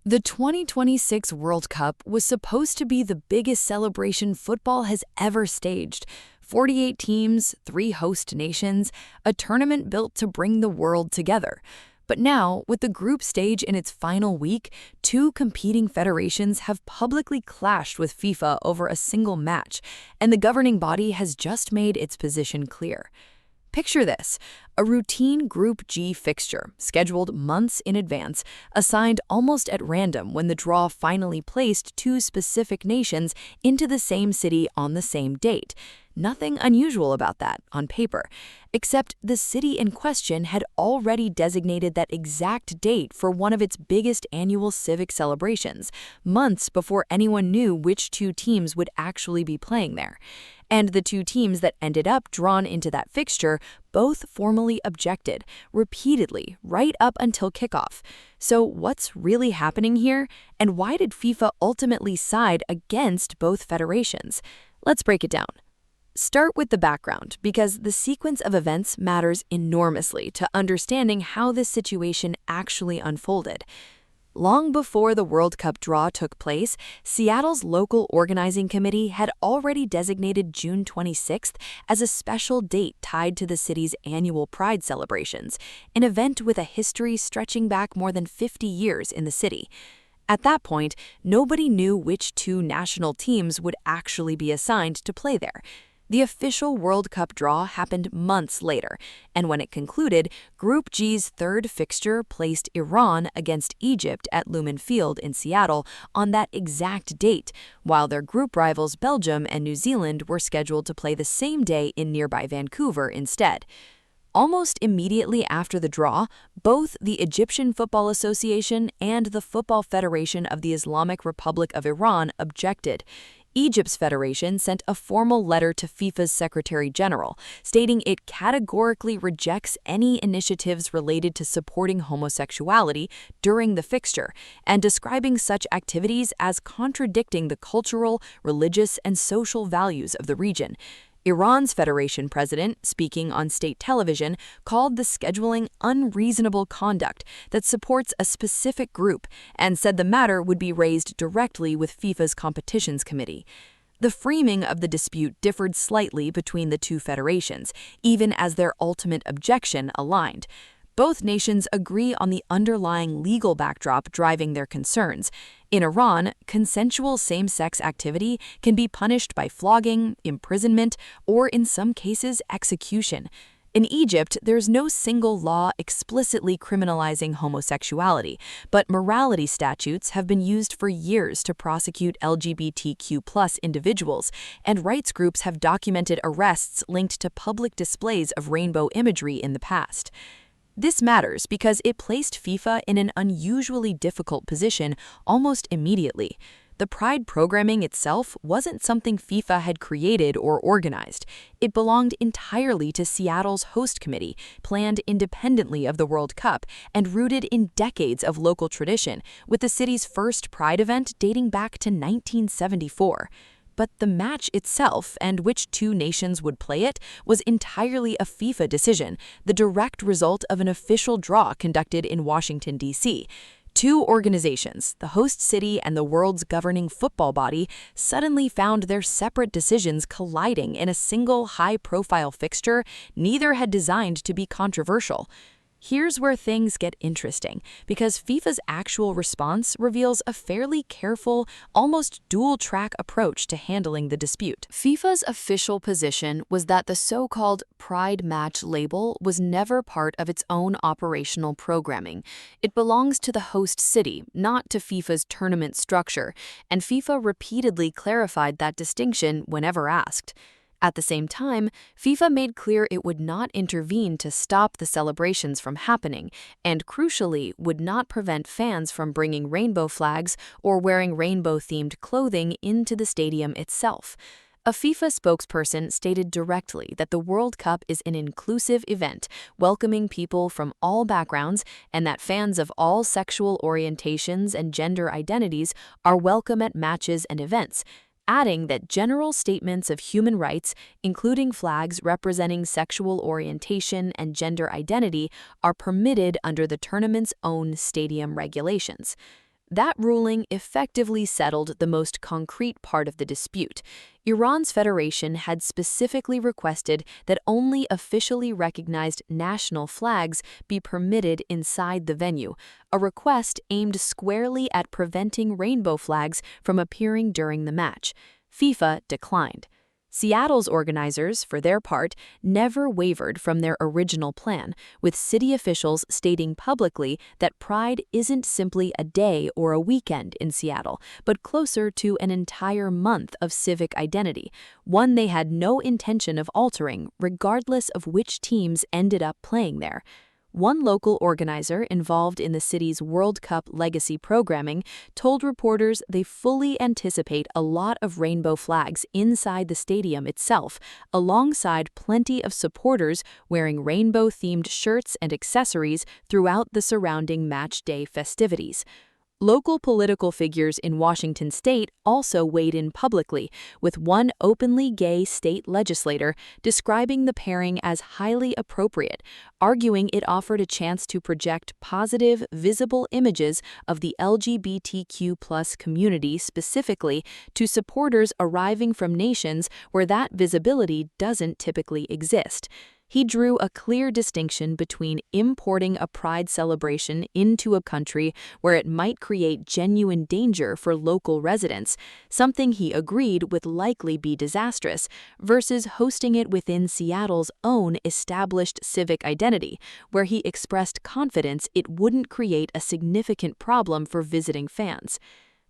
The 2026 World Cup was supposed to be the biggest celebration football has ever staged. 48 teams, 3 host nations, a tournament built to bring the world together. But now, with the group stage in its final week, 2 competing federations have publicly clashed with FIFA over a single match, and the governing body has just made its position clear. Picture this, a routine Group G fixture, scheduled months in advance, assigned almost at random when the draw finally placed 2 specific nations into the same city on the same date. Nothing unusual about that, on paper, except the city in question had already designated that exact date for one of its biggest annual Civic celebrations, months before anyone knew which 2 teams would actually be playing there. And the 2 teams that ended up drawn into that fixture both formally objected, repeatedly, right up until kickoff. So what's really happening here, and why did FIFA ultimately side against both federations? Let's break it down. Start with the background, because the sequence of events matters enormously to understanding how this situation actually unfolded. Long before the World Cup draw took place, Seattle's local organizing committee had already designated June 26th as a special date tied to the city's annual Pride celebrations, an event with a history stretching back more than 50 years in the city. At that point, nobody knew which 2 national teams would actually be assigned to play there. The official World Cup draw happened months later, and when it concluded, Group G's 3rd fixture placed Iran against Egypt at Lumen Field in Seattle on that exact date, while their group rivals Belgium and New Zealand were scheduled to play the same day in nearby Vancouver instead. Almost immediately after the draw, both the Egyptian Football Association and the Football Federation of the Islamic Republic of Iran objected. Egypt's federation sent a formal letter to FIFA's Secretary General, stating it categorically rejects any initiatives related to supporting homosexuality during the fixture, and describing such activities as contradicting the cultural, religious, and social values of the region. Iran's federation president, speaking on state television, called the scheduling unreasonable conduct that supports a specific group and said the matter would be raised directly with FIFA's competitions committee. The framing of the dispute differed slightly between the 2 federations, even as their ultimate objection aligned. Both nations agree on the underlying legal backdrop driving their concerns. In Iran, consensual same-sex activity can be punished by flogging, imprisonment, or in some cases, execution. In Egypt, there's no single law explicitly criminalizing homosexuality, but morality statutes have been used for years to prosecute LGBTQ+ individuals, and rights groups have documented arrests linked to public displays of rainbow imagery in the past. This matters because it placed FIFA in an unusually difficult position almost immediately. The Pride programming itself wasn't something FIFA had created or organized. It belonged entirely to Seattle's host committee, planned independently of the World Cup and rooted in decades of local tradition, with the city's first Pride event dating back to 1974. But the match itself and which 2 nations would play it was entirely a FIFA decision, the direct result of an official draw conducted in Washington, D.C. 2 organizations, the host city and the world's governing football body, suddenly found their separate decisions colliding in a single high-profile fixture neither had designed to be controversial. Here's where things get interesting, because FIFA's actual response reveals a fairly careful, almost dual-track approach to handling the dispute. FIFA's official position was that the so-called Pride Match label was never part of its own operational programming. It belongs to the host city, not to FIFA's tournament structure, and FIFA repeatedly clarified that distinction whenever asked. At the same time, FIFA made clear it would not intervene to stop the celebrations from happening, and crucially, would not prevent fans from bringing rainbow flags or wearing rainbow-themed clothing into the stadium itself. A FIFA spokesperson stated directly that the World Cup is an inclusive event, welcoming people from all backgrounds, and that fans of all sexual orientations and gender identities are welcome at matches and events, adding that general statements of human rights, including flags representing sexual orientation and gender identity, are permitted under the tournament's own stadium regulations. That ruling effectively settled the most concrete part of the dispute. Iran's federation had specifically requested that only officially recognized national flags be permitted inside the venue, a request aimed squarely at preventing rainbow flags from appearing during the match. FIFA declined. Seattle's organizers, for their part, never wavered from their original plan, with city officials stating publicly that Pride isn't simply a day or a weekend in Seattle, but closer to an entire month of civic identity, one they had no intention of altering, regardless of which teams ended up playing there. One local organizer involved in the city's World Cup legacy programming told reporters they fully anticipate a lot of rainbow flags inside the stadium itself, alongside plenty of supporters wearing rainbow-themed shirts and accessories throughout the surrounding match day festivities. Local political figures in Washington state also weighed in publicly, with one openly gay state legislator describing the pairing as highly appropriate, arguing it offered a chance to project positive, visible images of the LGBTQ+ community specifically to supporters arriving from nations where that visibility doesn't typically exist. He drew a clear distinction between importing a pride celebration into a country where it might create genuine danger for local residents, something he agreed would likely be disastrous, versus hosting it within Seattle's own established civic identity, where he expressed confidence it wouldn't create a significant problem for visiting fans.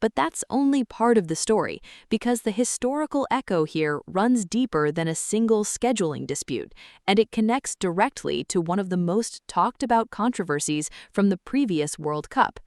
But that's only part of the story, because the historical echo here runs deeper than a single scheduling dispute, and it connects directly to one of the most talked about controversies from the previous World Cup.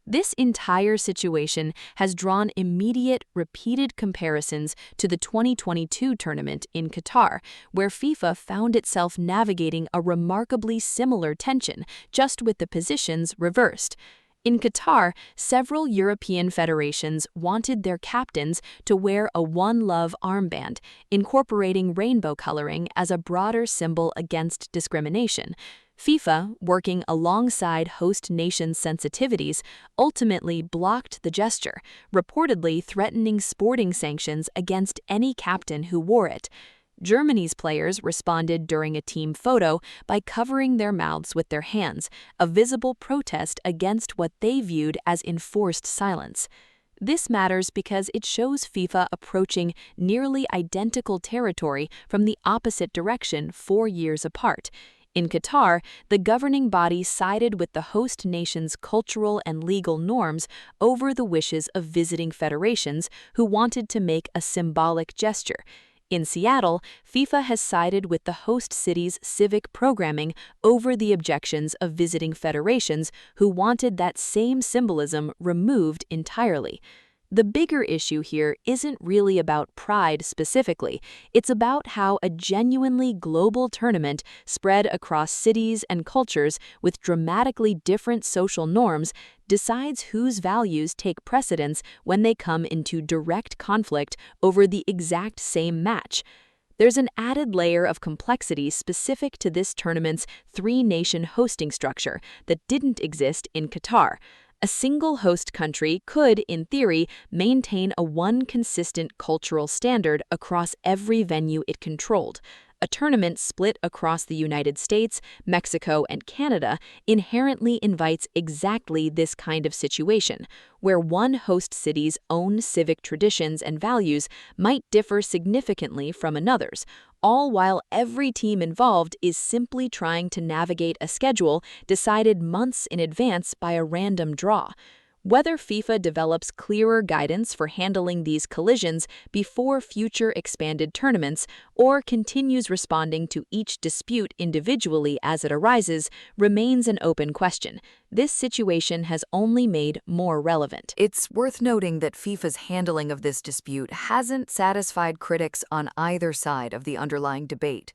This entire situation has drawn immediate, repeated comparisons to the 2022 tournament in Qatar, where FIFA found itself navigating a remarkably similar tension, just with the positions reversed. In Qatar, several European federations wanted their captains to wear a One Love armband, incorporating rainbow coloring as a broader symbol against discrimination. FIFA, working alongside host nations' sensitivities, ultimately blocked the gesture, reportedly threatening sporting sanctions against any captain who wore it. Germany's players responded during a team photo by covering their mouths with their hands, a visible protest against what they viewed as enforced silence. This matters because it shows FIFA approaching nearly identical territory from the opposite direction 4 years apart. In Qatar, the governing body sided with the host nation's cultural and legal norms over the wishes of visiting federations who wanted to make a symbolic gesture. In Seattle, FIFA has sided with the host city's civic programming over the objections of visiting federations who wanted that same symbolism removed entirely. The bigger issue here isn't really about pride specifically, it's about how a genuinely global tournament spread across cities and cultures with dramatically different social norms decides whose values take precedence when they come into direct conflict over the exact same match. There's an added layer of complexity specific to this tournament's three-nation hosting structure that didn't exist in Qatar. A single host country could, in theory, maintain one consistent cultural standard across every venue it controlled. A tournament split across the United States, Mexico, and Canada inherently invites exactly this kind of situation, where one host city's own civic traditions and values might differ significantly from another's, all while every team involved is simply trying to navigate a schedule decided months in advance by a random draw. Whether FIFA develops clearer guidance for handling these collisions before future expanded tournaments or continues responding to each dispute individually as it arises remains an open question. This situation has only made more relevant. It's worth noting that FIFA's handling of this dispute hasn't satisfied critics on either side of the underlying debate.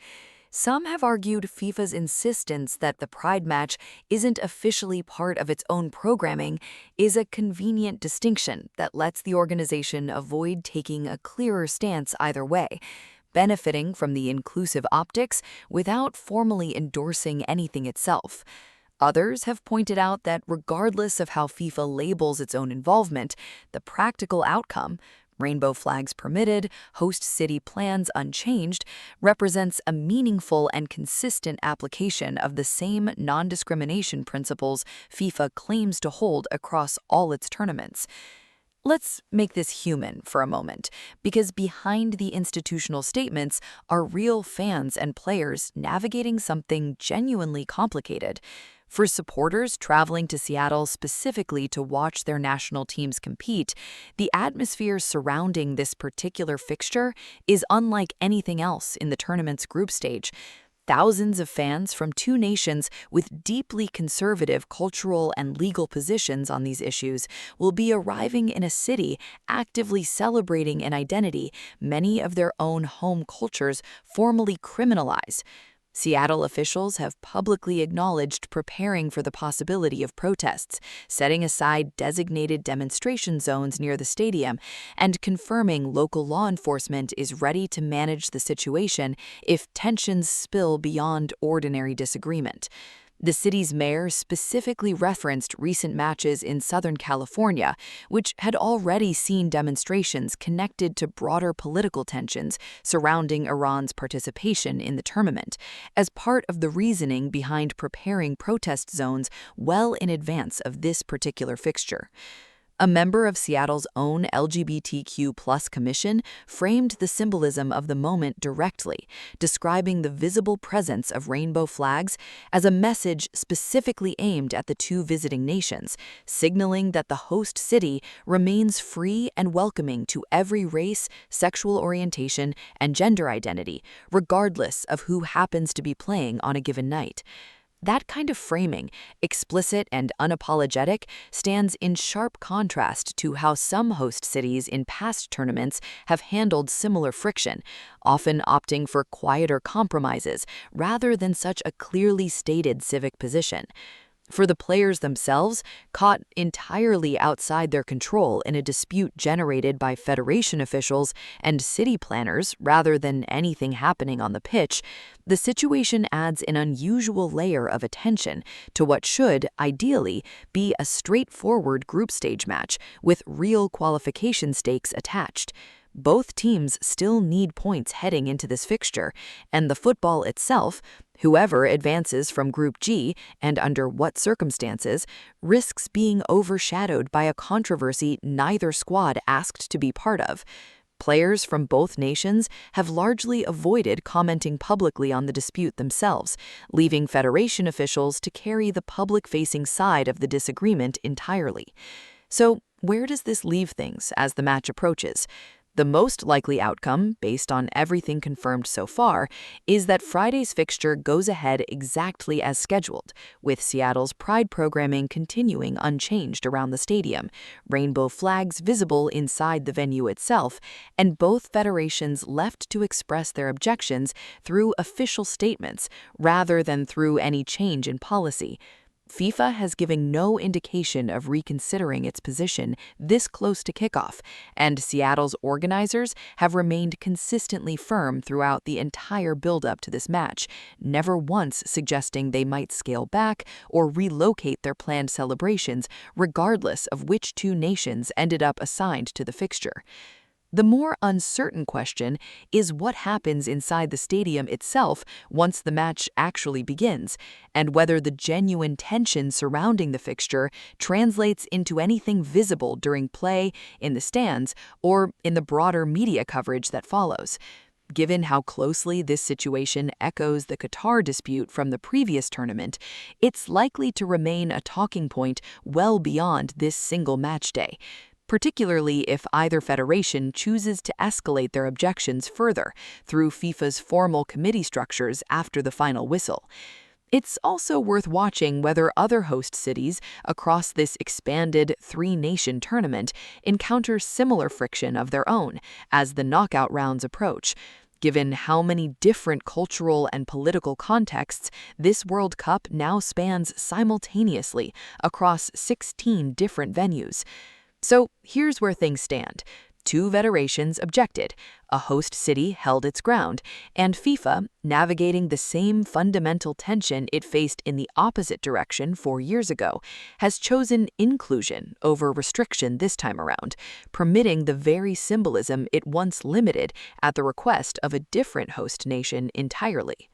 Some have argued FIFA's insistence that the Pride match isn't officially part of its own programming is a convenient distinction that lets the organization avoid taking a clearer stance either way, benefiting from the inclusive optics without formally endorsing anything itself. Others have pointed out that regardless of how FIFA labels its own involvement, the practical outcome, rainbow flags permitted, host city plans unchanged, represents a meaningful and consistent application of the same non-discrimination principles FIFA claims to hold across all its tournaments. Let's make this human for a moment, because behind the institutional statements are real fans and players navigating something genuinely complicated. For supporters traveling to Seattle specifically to watch their national teams compete, the atmosphere surrounding this particular fixture is unlike anything else in the tournament's group stage. Thousands of fans from two nations with deeply conservative cultural and legal positions on these issues will be arriving in a city actively celebrating an identity many of their own home cultures formally criminalize. Seattle officials have publicly acknowledged preparing for the possibility of protests, setting aside designated demonstration zones near the stadium, and confirming local law enforcement is ready to manage the situation if tensions spill beyond ordinary disagreement. The city's mayor specifically referenced recent matches in Southern California, which had already seen demonstrations connected to broader political tensions surrounding Iran's participation in the tournament, as part of the reasoning behind preparing protest zones well in advance of this particular fixture. A member of Seattle's own LGBTQ+ commission framed the symbolism of the moment directly, describing the visible presence of rainbow flags as a message specifically aimed at the two visiting nations, signaling that the host city remains free and welcoming to every race, sexual orientation, and gender identity, regardless of who happens to be playing on a given night. That kind of framing, explicit and unapologetic, stands in sharp contrast to how some host cities in past tournaments have handled similar friction, often opting for quieter compromises rather than such a clearly stated civic position. For the players themselves, caught entirely outside their control in a dispute generated by federation officials and city planners rather than anything happening on the pitch, the situation adds an unusual layer of attention to what should, ideally, be a straightforward group stage match with real qualification stakes attached. Both teams still need points heading into this fixture, and the football itself, whoever advances from Group G and under what circumstances, risks being overshadowed by a controversy neither squad asked to be part of. Players from both nations have largely avoided commenting publicly on the dispute themselves, leaving federation officials to carry the public-facing side of the disagreement entirely. So, where does this leave things as the match approaches? The most likely outcome, based on everything confirmed so far, is that Friday's fixture goes ahead exactly as scheduled, with Seattle's Pride programming continuing unchanged around the stadium, rainbow flags visible inside the venue itself, and both federations left to express their objections through official statements rather than through any change in policy. FIFA has given no indication of reconsidering its position this close to kickoff, and Seattle's organizers have remained consistently firm throughout the entire build-up to this match, never once suggesting they might scale back or relocate their planned celebrations, regardless of which two nations ended up assigned to the fixture. The more uncertain question is what happens inside the stadium itself once the match actually begins, and whether the genuine tension surrounding the fixture translates into anything visible during play, in the stands, or in the broader media coverage that follows. Given how closely this situation echoes the Qatar dispute from the previous tournament, it's likely to remain a talking point well beyond this single match day, particularly if either federation chooses to escalate their objections further through FIFA's formal committee structures after the final whistle. It's also worth watching whether other host cities across this expanded three-nation tournament encounter similar friction of their own as the knockout rounds approach, given how many different cultural and political contexts this World Cup now spans simultaneously across 16 different venues. So here's where things stand. 2 federations objected, a host city held its ground, and FIFA, navigating the same fundamental tension it faced in the opposite direction 4 years ago, has chosen inclusion over restriction this time around, permitting the very symbolism it once limited at the request of a different host nation entirely.